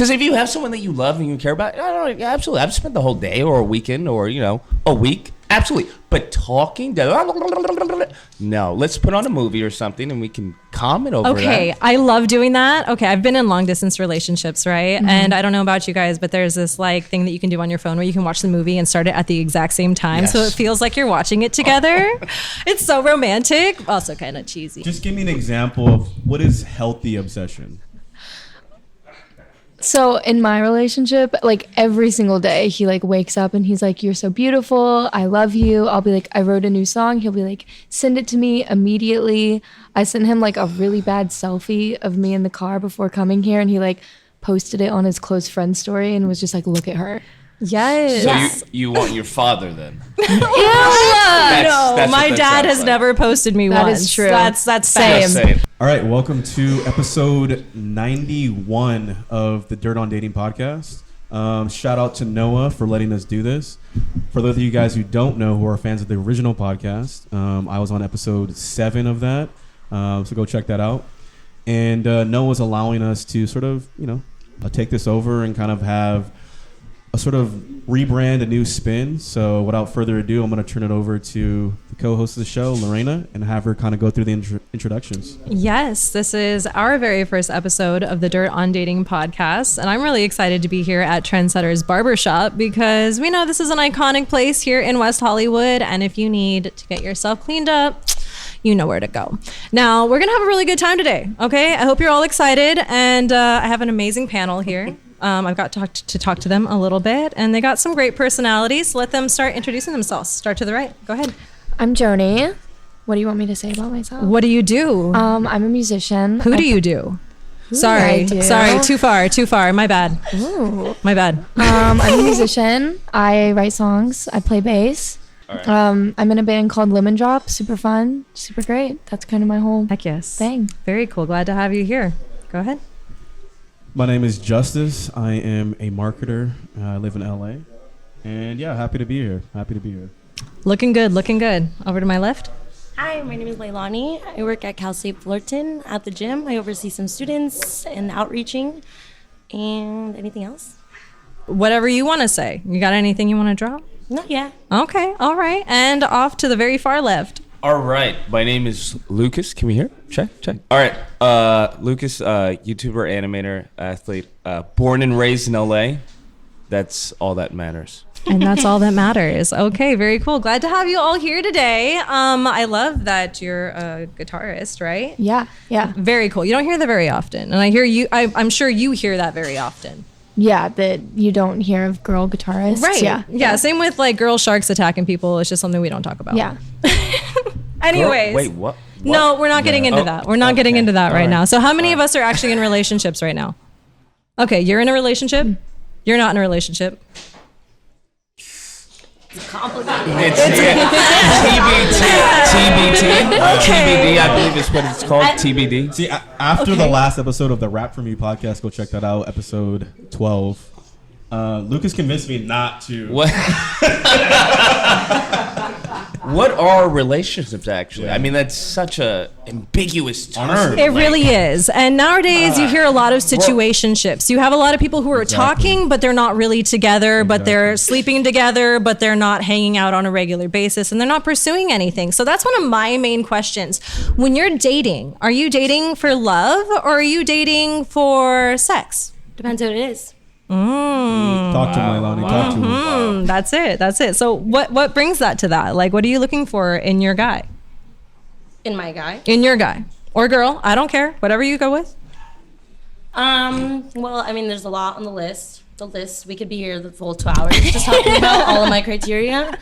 Because if you have someone that you love and you care about, I don't know, absolutely. I've spent the whole day or a weekend or, a week. Absolutely. But talking, no. Let's put on a movie or something and we can comment over that. Okay, I love doing that. Okay, I've been in long distance relationships, right? Mm-hmm. And I don't know about you guys, but there's this like thing that you can do on your phone where you can watch the movie and start it at the exact same time. Yes. So it feels like you're watching it together. It's so romantic, also kind of cheesy. Just give me an example of what is healthy obsession. So in my relationship, like every single day, he like wakes up and he's like, "You're so beautiful. I love you." I'll be like, "I wrote a new song." He'll be like, "Send it to me immediately." I sent him like a really bad selfie of me in the car before coming here, and he like posted it on his close friend story and was just like, "Look at her." Yes. So you want your father then? No, my dad has never posted me once. That is true. That's same. All right, welcome to episode 91 of the Dirt on Dating podcast. Shout out to Noah for letting us do this. For those of you guys who don't know, who are fans of the original podcast, I was on episode 7 of that, so go check that out. And Noah's allowing us to sort of, take this over and kind of have a sort of rebrand, a new spin. So without further ado, I'm going to turn it over to the co-host of the show, Lorena, and have her kind of go through the introductions. Yes, this is our very first episode of the Dirt on Dating podcast, and I'm really excited to be here at Trendsetter's Barbershop because we know this is an iconic place here in West Hollywood, and if you need to get yourself cleaned up, you know where to go. Now, we're going to have a really good time today, okay? I hope you're all excited, and I have an amazing panel here. I've got to talk to them a little bit, and they got some great personalities. So let them start introducing themselves. Start to the right. Go ahead. I'm Joni. What do you want me to say about myself? What do you do? I'm a musician. Who do you do? Sorry, too far. My bad. Ooh. My bad. I'm a musician. I write songs. I play bass. Right. I'm in a band called Lemon Drop. Super fun, super great. That's kind of my whole Heck yes. thing. Very cool. Glad to have you here. Go ahead. My name is Justice. I am a marketer. I live in LA. And yeah, happy to be here. Looking good. Over to my left. Hi, my name is Leilani. I work at Cal State Fullerton at the gym. I oversee some students and outreaching. And anything else? Whatever you want to say. You got anything you want to drop? Not yet. Okay. All right. And off to the very far left. All right. My name is Lucas. Can we hear? Check. All right. Lucas, YouTuber, animator, athlete, born and raised in LA. That's all that matters. And that's all that matters. Okay, very cool. Glad to have you all here today. I love that you're a guitarist, right? Yeah. Very cool. You don't hear that very often. And I hear you, I'm sure you hear that very often. Yeah, that you don't hear of girl guitarists. Right. Yeah. Same with like girl sharks attacking people. It's just something we don't talk about. Yeah. Wait, Anyways. what? No, we're not getting into that. We're not getting into that right now. So how many of us are actually in relationships right now? Okay, you're in a relationship. You're not in a relationship. It's complicated. It's TBT. TBD, I believe is what it's called. TBD. See, after the last episode of the Rap For Me podcast, go check that out, episode 12. Lucas convinced me not to. What? What are relationships actually? Yeah. I mean, that's such a ambiguous term. It really is. And nowadays you hear a lot of situationships. You have a lot of people who are talking, but they're not really together, but they're sleeping together, but they're not hanging out on a regular basis, and they're not pursuing anything. So that's one of my main questions. When you're dating, are you dating for love or are you dating for sex? Depends what it is. Talk to him, Leilani. Talk to him. That's it. So what brings that to that? Like, what are you looking for in your guy? In my guy? In your guy. Or girl. I don't care. Whatever you go with. Well, I mean, there's a lot on the list. We could be here the full 2 hours just talking about all of my criteria.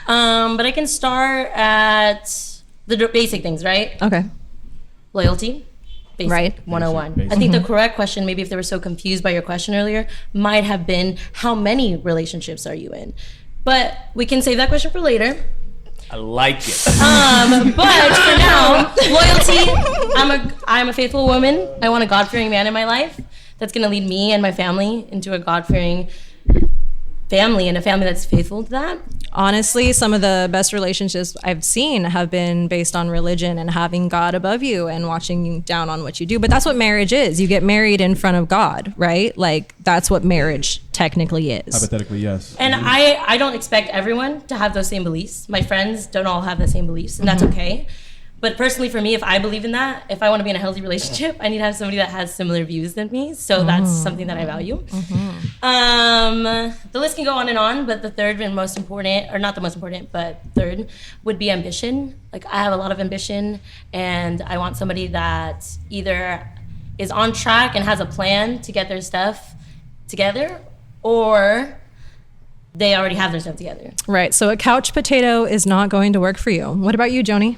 But I can start at the basic things, right? Okay. Loyalty. Basic, Right. 101. Basic. I think the correct question, maybe if they were so confused by your question earlier, might have been, how many relationships are you in? But we can save that question for later. I like it. But for now, loyalty. I'm a faithful woman. I want a God-fearing man in my life that's going to lead me and my family into a God-fearing family and a family that's faithful to that. Honestly, some of the best relationships I've seen have been based on religion and having God above you and watching you down on what you do. But that's what marriage is. You get married in front of God, right? Like, that's what marriage technically is. Hypothetically, yes. And I don't expect everyone to have those same beliefs. My friends don't all have the same beliefs, and that's okay. But personally, for me, if I believe in that, if I want to be in a healthy relationship, I need to have somebody that has similar views than me. So that's something that I value. The list can go on, but the third and most important, or not the most important, but third would be ambition. Like, I have a lot of ambition, and I want somebody that either is on track and has a plan to get their stuff together, or they already have their stuff together. Right. So a couch potato is not going to work for you. What about you, Joni?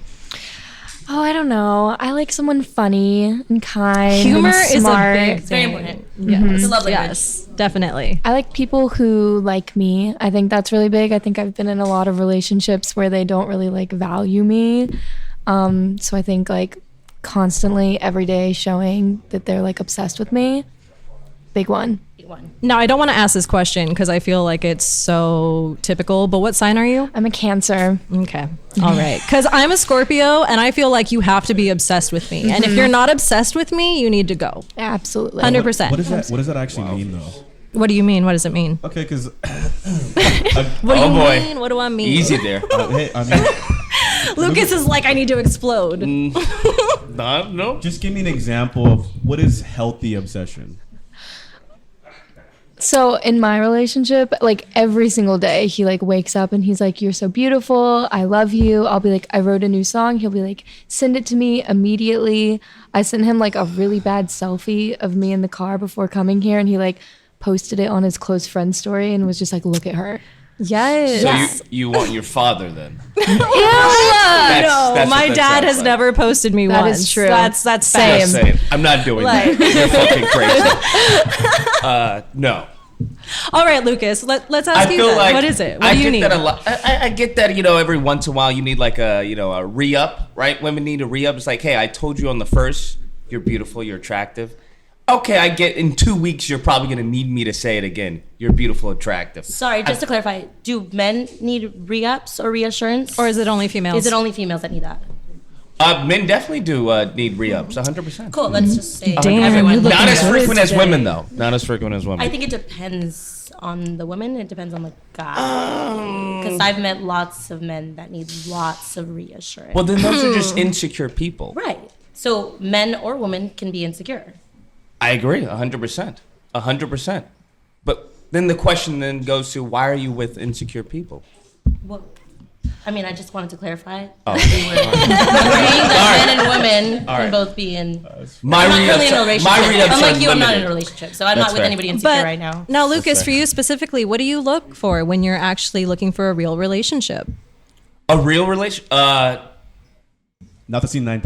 Oh, I don't know. I like someone funny and kind. Humor and is a smart. big It's very thing. important. Yes. It's a love language. Yes, definitely. I like people who like me. I think that's really big. I think I've been in a lot of relationships where they don't really like value me. So I think like constantly every day showing that they're like obsessed with me. Big one. Big one. Now, I don't want to ask this question because I feel like it's so typical, but what sign are you? I'm a Cancer. Okay. All right. Because I'm a Scorpio and I feel like you have to be obsessed with me. And if you're not obsessed with me, you need to go. Absolutely. 100%. What does that actually mean, though? What do you mean? What does it mean? Okay, because What do Oh, you boy. mean? What do I mean? Easy there. hey, I mean, Lucas is like, I need to explode. No. just give me an example of what is healthy obsession. So in my relationship, like every single day, he like wakes up and he's like, "You're so beautiful. I love you." I'll be like, "I wrote a new song." He'll be like, "Send it to me immediately." I sent him like a really bad selfie of me in the car before coming here, and he like posted it on his close friend story and was just like, "Look at her." Yes. So you want your father then? No, that's my what that dad sounds has like. never posted me That once. is true. That's Just same. saying. I'm not doing Like- that. You're fucking crazy. No. All right, Lucas. Let's ask I you feel then. like What is it? What I do you get need? that a lot. I get that, every once in a while you need like a re-up, right? Women need a re-up. It's like, hey, I told you on the first, you're beautiful, you're attractive. Okay, I get in 2 weeks you're probably gonna need me to say it again. You're beautiful, attractive. Sorry, just to clarify, do men need re-ups or reassurance? Or is it only females? is it only females that need that? Men definitely do need re-ups, 100%. Cool, let's just say Damn, everyone. you look Not as good frequent as today. women though. Not as frequent as women. I think it depends on the woman. It depends on the guy. Because I've met lots of men that need lots of reassurance. Well, then those are just insecure people. Right. So men or women can be insecure. I agree, 100%. 100%. But then the question then goes to, why are you with insecure people? Well, I mean, I just wanted to clarify. Oh. We were agreeing that men and women All can right. both be in. My I'm not really in a re-ups relationship. are Unlike you, I'm not in a limited. relationship. So I'm That's not with fair. anybody insecure But right now. now, Lucas, fair. for you specifically, what do you look for when you're actually looking for a real relationship? A real relation? Not the C9000.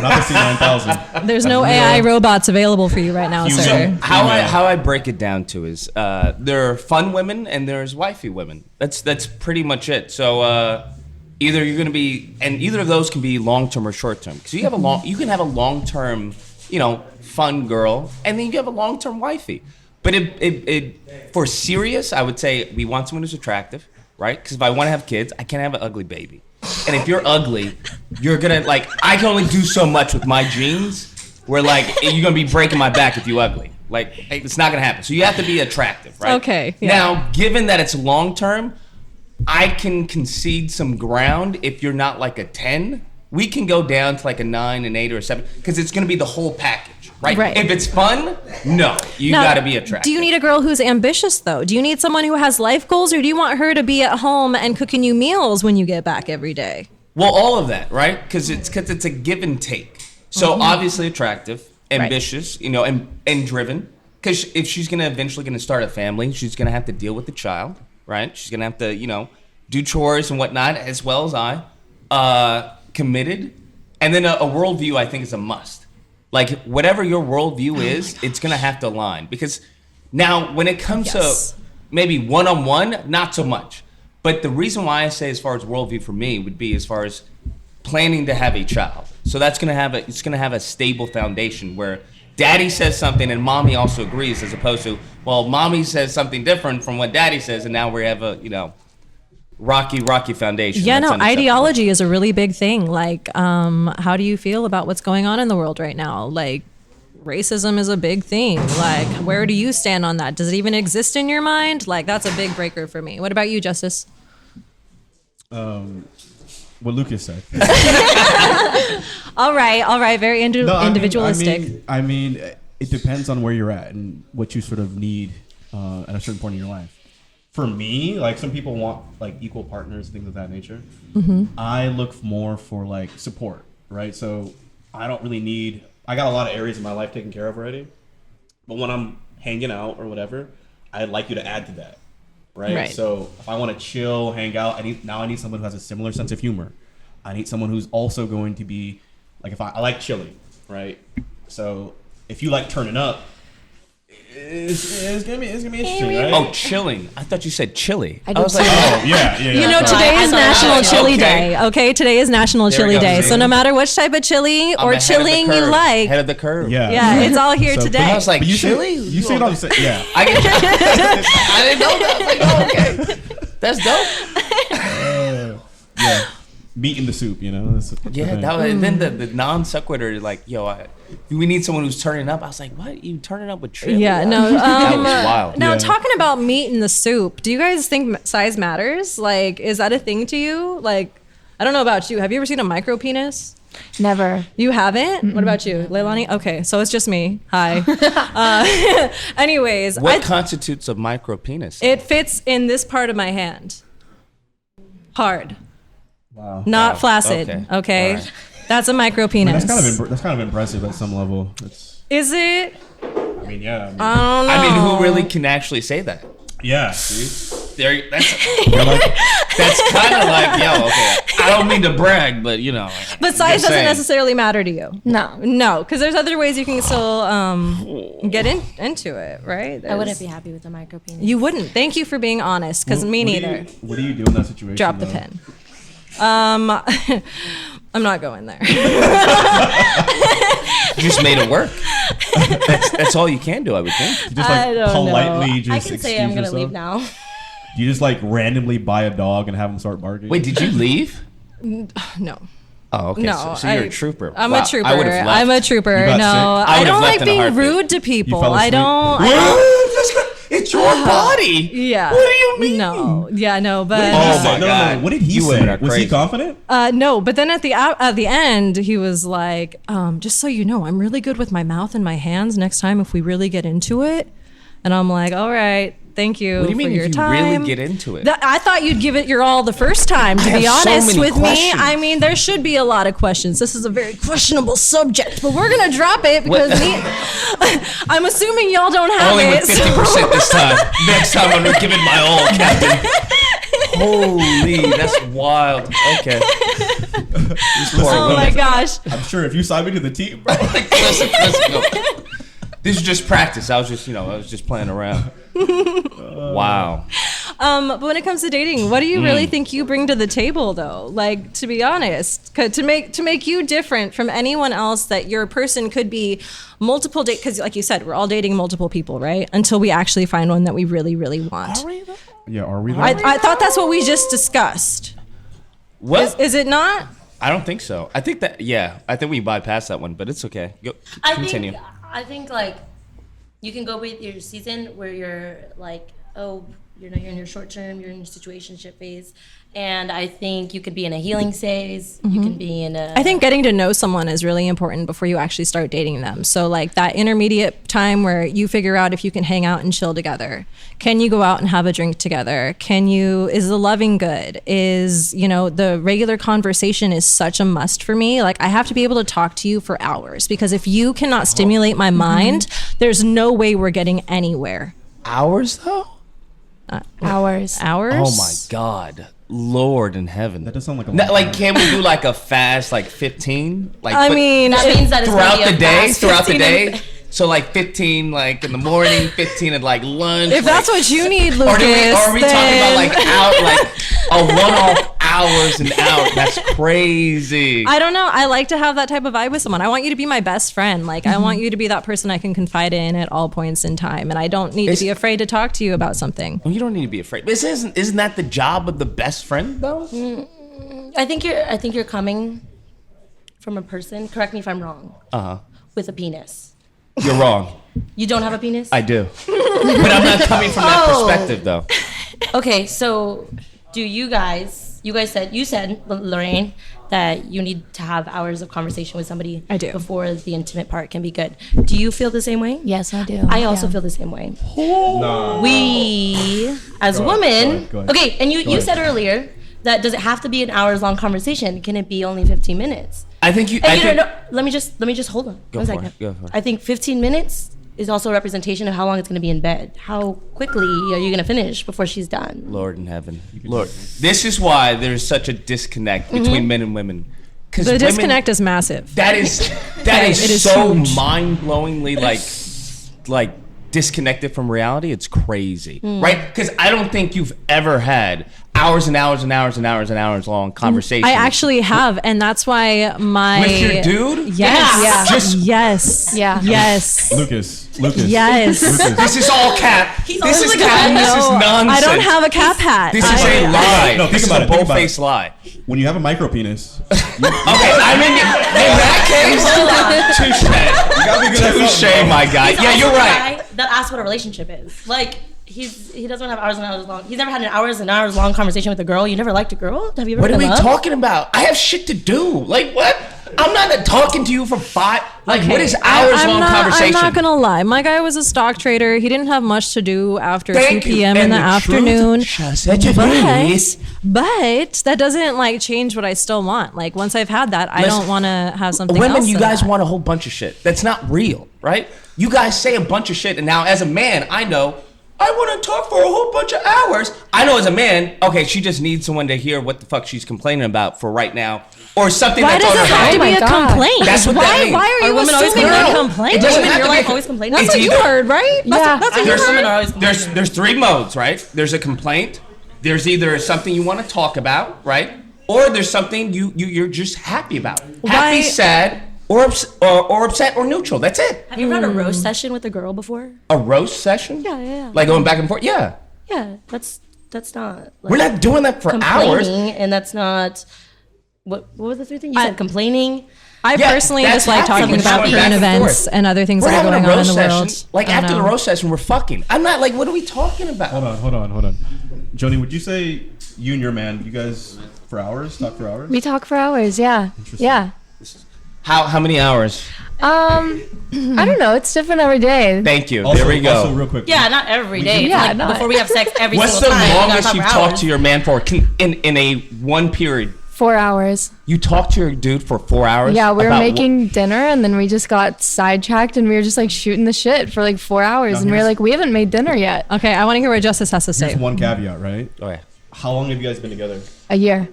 Not the C9000. There's no AI robots available for you right now, So sir. how I break it down to is there are fun women and there's wifey women. That's pretty much it. So either you're gonna be, and either of those can be long term or short term. Because you can have a long term, fun girl, and then you have a long term wifey. But it for serious, I would say we want someone who's attractive, right? Because if I want to have kids, I can't have an ugly baby. And if you're ugly, you're gonna I can only do so much with my genes. Where you're gonna be breaking my back if you ugly. It's not gonna happen. So you have to be attractive, right? Okay, yeah. Now, given that it's long term, I can concede some ground. If you're not like a 10, we can go down to like a 9, an 8, or a 7, because it's gonna be the whole package, right? Right. If it's fun, no, you Now, gotta be attractive. Do you need a girl who's ambitious, though? Do you need someone who has life goals, or do you want her to be at home and cooking you meals when you get back every day? Well, all of that, right? Because it's a give and take. So obviously attractive, ambitious, and driven. Because if she's eventually gonna start a family, she's gonna have to deal with the child, right? She's gonna have to do chores and whatnot, as well as I. Committed, and then a worldview I think is a must. Like whatever your worldview is, it's gonna have to align. Because now when it comes Yes. to maybe one-on-one, not so much. But the reason why I say as far as worldview for me would be as far as planning to have a child. So that's gonna have a stable foundation where daddy says something and mommy also agrees, as opposed to, well, mommy says something different from what daddy says, and now we have a, rocky foundation. Yeah, That's no, unacceptable. ideology is a really big thing. Like, how do you feel about what's going on in the world right now? Like, racism is a big thing. Like, where do you stand on that? Does it even exist in your mind? Like, that's a big breaker for me. What about you, Justice? What Lucas said. All right. Very individualistic. I mean, it depends on where you're at and what you sort of need at a certain point in your life. For me, like some people want like equal partners, things of that nature. Mm-hmm. I look more for like support, right? So I don't really need. I got a lot of areas in my life taken care of already, but when I'm hanging out or whatever, I'd like you to add to that, right? So if I want to chill, hang out, I need someone who has a similar sense of humor. I need someone who's also going to be like, if I like chilling, right? So if you like turning up, it's gonna be interesting, right? Oh, chilling. I thought you said chili. I was did like, too. oh, yeah. You know, That's today right. is I thought National that was Chili okay. Day. Okay, today is National There Chili we go. Day. So no matter which type of chili I'm or ahead of the chilling you curve. like, Head of the curve. yeah, it's all here So, today. I was like, But you chili? You say it all. You say, yeah. I didn't know that. I was like, oh, okay. That's dope. Yeah. Meat in the soup, you know. That's the Yeah, thing. that was, and then the non sequitur, like, we need someone who's turning up. I was like, what? You turning up with chili? Yeah, no. That was wild. Now, Yeah. talking about meat in the soup, do you guys think size matters? Like, is that a thing to you? Like, I don't know about you. Have you ever seen a micropenis? Never. You haven't? What about you, Leilani? Okay, so it's just me. Hi. Anyways, What constitutes a micro penis? it fits in this part of my hand. Hard, Wow. not Wow. flaccid. Okay, All right. that's a micropenis. That's kind of impressive at some level. It's. Is it? I mean, yeah. I don't know. I mean, who really can actually say that? Yeah. See. That's kind of like, okay. I don't mean to brag, but But size doesn't necessarily matter to you. No. No, because there's other ways you can still get into it, right? I wouldn't be happy with a micro penis. You wouldn't. Thank you for being honest, because me neither. What do you do in that situation? Drop the though? pen. I'm not going there. You just made it work. That's all you can do, I would think. You just I like don't know. politely just I can say I'm excuse gonna yourself? leave now. Do you just like randomly buy a dog and have him start barking? Wait, did you leave? No. Oh, okay. No, so you're a trooper. I'm Wow, a trooper. I would've left. I'm a trooper. You got No, sick? I I would've don't left like in a being heartbeat. rude to people. fell I asleep? don't. It's your body. Yeah. What do you mean? No. Yeah. No. But Oh my God. No. What did he You women say? are Was he crazy. confident? no. But then at the end, he was like, "Just so you know, I'm really good with my mouth and my hands. Next time, if we really get into it," and I'm like, "All right, thank you What do you mean for your if you time." really get into it? I thought you'd give it your all the first time, to be have so honest many with questions. me. I mean, there should be a lot of questions. This is a very questionable subject, but we're going to drop it because I'm assuming y'all don't have Only it. with 50% this time. Next time I'm gonna give it my all, Captain. Holy, that's wild. Okay. Oh my gosh. I'm sure if you signed me to the team, bro. Listen, no. This is just practice. I was just playing around. Wow. But when it comes to dating, what do you really think you bring to the table, though? Like, to be honest, to make you different from anyone else, that your person could be multiple date, because like you said, we're all dating multiple people, right? Until we actually find one that we really, really want. Yeah, are we? I thought that's what we just discussed. What? Is it not? I don't think so. I think that, I think we bypassed that one, but it's okay. Go, continue. I think like you can go with your season where you're like, you're in your short term, you're in your situationship phase, and I think you could be in a healing phase. You can be in a. I think getting to know someone is really important before you actually start dating them. So like that intermediate time where you figure out if you can hang out and chill together. Can you go out and have a drink together? Is the loving good? Is, the regular conversation is such a must for me. Like I have to be able to talk to you for hours, because if you cannot stimulate my mind, there's no way we're getting anywhere. Hours though? Hours. Hours? Oh my God. Lord in heaven. That does sound like a No, lot. like, can we do like a fast, like 15? Like, I but mean, that means that it's throughout gonna be the a day, fast throughout the 15 day. So like 15, like in the morning, 15 at like lunch. if that's like, what you need, Lucas, or are we talking about like a one-off hours and hours. That's crazy. I don't know. I like to have that type of vibe with someone. I want you to be my best friend. Like, I want you to be that person I can confide in at all points in time. And I don't need to be afraid to talk to you about something. Well, you don't need to be afraid. But isn't that the job of the best friend, though? I think you're coming from a person, correct me if I'm wrong, with a penis. You're wrong. You don't have a penis? I do. But I'm not coming from that perspective, though. Okay, so do you said, Lorraine, that you need to have hours of conversation with somebody I do. before the intimate part can be good. Do you feel the same way? Yes, I do. I also Yeah. feel the same way. Nah. We, as women, go ahead. okay, and you ahead. said earlier that does it have to be an hours long conversation? Can it be only 15 minutes? I think you. And I you think, know, let me just hold on. Go one for second. it, go for it. I think 15 minutes is also a representation of how long it's going to be in bed. How quickly are you going to finish before she's done? Lord in heaven. Lord. This is why there's such a disconnect between men and women. Because The disconnect is massive. That is It is so huge. mind-blowingly like disconnected from reality. It's crazy, right? Because I don't think you've ever had hours and hours and hours and hours and hours long conversations. I actually have, and that's why my with your dude. Yes. Yeah. Just Yes. Yeah. Yes. Lucas. Yes. Lucas. this is all cap. This always is like a cap. This is No, nonsense. I don't have a cap hat. This is a I- lie. No, think this is about a it, think about bold-faced it. lie. When you have a micropenis, Okay, I mean, in that case, touche. you gotta be good at Touche, something, bro. my guy. He's Yeah, also you're the right. guy that asks what a relationship is. Like he doesn't have hours and hours long. He's never had an hours and hours long conversation with a girl. You never liked a girl? Have you ever What are been we in love? talking about? I have shit to do. Like what? I'm not talking to you for 5. Like what is hours long conversation? I'm not gonna lie. My guy was a stock trader. He didn't have much to do after Thank 2 you. p.m. in And the afternoon. Such a face. But that doesn't like change what I still want. Like once I've had that, I Listen, don't want to have something Women, else. you than guys that. want a whole bunch of shit. That's not real, right? You guys say a bunch of shit, and now as a man, I know I want to talk for a whole bunch of hours. I know as a man, okay, she just needs someone to hear what the fuck she's complaining about for right now, or something Why that's does on it her have head. to Oh be my a God. complaint? That's what that means. Why are you women always assuming complaining? a complaint? It doesn't Women in have your to be life a- always complain. It's That's what you either- heard, right? Yeah. That's what you There's, women are heard. always complaining. there's 3 modes, right? There's a complaint. There's either something you want to talk about, right? Or there's something you're just happy about. Happy, Why- sad, or upset or neutral. That's it. Have you ever had a roast session with a girl before? A roast session? Yeah. Like going back and forth? Yeah. Yeah, that's not. Like, We're not doing that for hours. complaining, and that's not. What was the 3rd thing you I- said? Complaining. I Yeah, personally that's just like happening. talking We're about going current back and events forth. and other things We're that are having going a on in roast the world. session. Like I don't after the know. roast session, we're fucking. I'm not like, what are we talking about? Hold on. Joni, would you say you and your man, you guys for hours, talk for hours? We talk for hours. Yeah. Yeah. How many hours? I don't know. It's different every day. Thank you. Also, there we go. Also, real quick. Yeah, not every day. It's Yeah, like not- before we have sex every What's the single time. we gotta longest talk you've for talked hours. to your man for in a one period? 4 hours. You talked to your dude for 4 hours? Yeah, we were about making dinner and then we just got sidetracked and we were just like shooting the shit for like 4 hours Now and we were here's- like, we haven't made dinner yet. Okay, I want to hear what Justice has to say. Here's one caveat, right? Okay. How long have you guys been together? A year.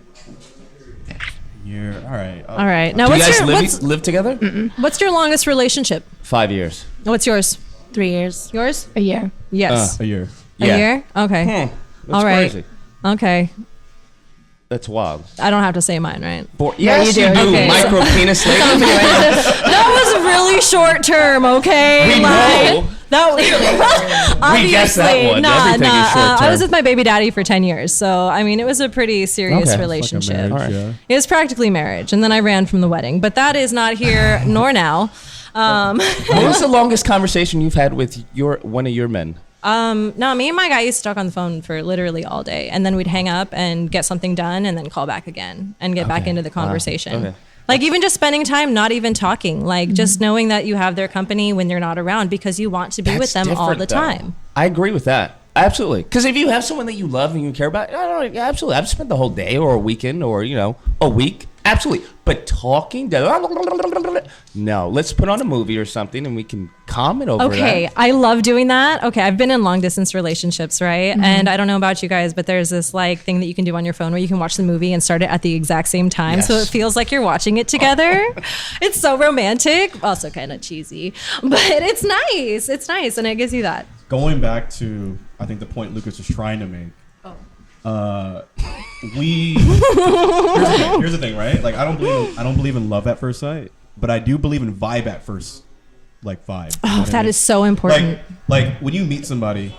Year. All right. All right. Now, Do you what's guys your live together? what's your longest relationship? 5 years. What's yours? 3 years. Yours? A year. Yes. A year. A Yeah. year? Okay. That's All right. crazy. Okay. That's wild. I don't have to say mine, right? Yes, you you do. do. Okay. Micro penis lady. That was really short term, okay? We know. That obviously, We guessed that one. Everything is short I term. was with my baby daddy for 10 years, so I mean, it was a pretty serious Okay. relationship. Like a marriage, All right. yeah. It was practically marriage, and then I ran from the wedding. But that is not here nor now. What was the longest conversation you've had with one of your men? No, me and my guy used to talk on the phone for literally all day, and then we'd hang up and get something done, and then call back again and get back Okay. into the conversation. Okay. Like even just spending time, not even talking, like just knowing that you have their company when they're not around because you want to be with them all different, the though. time. I agree with that. Absolutely. Because if you have someone that you love and you care about, I don't know, absolutely. I've spent the whole day or a weekend or, a week. Absolutely. But talking, no. Let's put on a movie or something and we can comment over Okay, that. I love doing that. Okay, I've been in long distance relationships, right? And I don't know about you guys, but there's this like thing that you can do on your phone where you can watch the movie and start it at the exact same time, so Yes. it feels like you're watching it together. It's so romantic, also kind of cheesy, but it's nice. It's nice, and it gives you that. Going back to, I think the point Lucas was trying to make. here's the thing, right? Like I don't believe in love at first sight, but I do believe in vibe at first, like vibe. Oh, that is so important. Like when you meet somebody,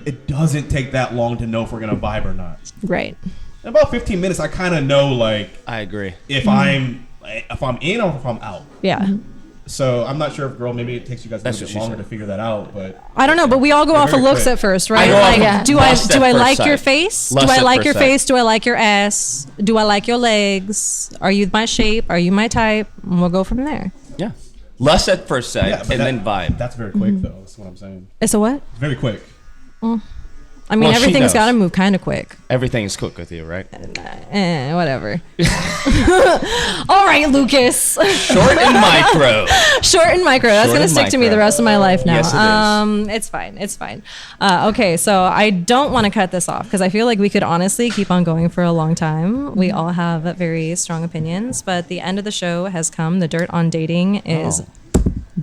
it doesn't take that long to know if we're gonna vibe or not. Right. In about 15 minutes, I kind of know like I agree. if I'm in or if I'm out. Yeah. So I'm not sure if girl, maybe it takes you guys a That's little what bit she longer said. to figure that out, but I don't know, but we all go They're off of very looks quick. at first, I right? go off Like, of do I lust at like first your sight. face? Lust Do I at like first your sight. face? Do I like your ass? Do I like your legs? Are you my shape? Are you my type? And we'll go from there. Yeah. Lust at first sight, yeah, but and then vibe. That's very quick though. That's what I'm saying. It's a what? It's very quick. I mean, Well, she everything's knows. got to move kind of quick. Everything is cooked with you, right? Whatever. All right, Lucas. Short and micro. Short and micro. That's Short going to and stick to me micro. the rest of my life now. Yes, it is. It's fine. It's fine. Okay, so I don't want to cut this off because I feel like we could honestly keep on going for a long time. We all have very strong opinions, but the end of the show has come. The dirt on dating is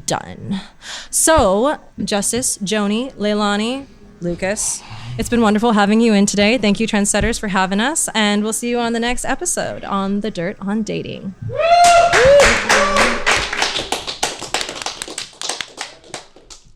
done. So, Justice, Joni, Leilani, Lucas, it's been wonderful having you in today. Thank you, Trendsetters, for having us, and we'll see you on the next episode on The Dirt on Dating.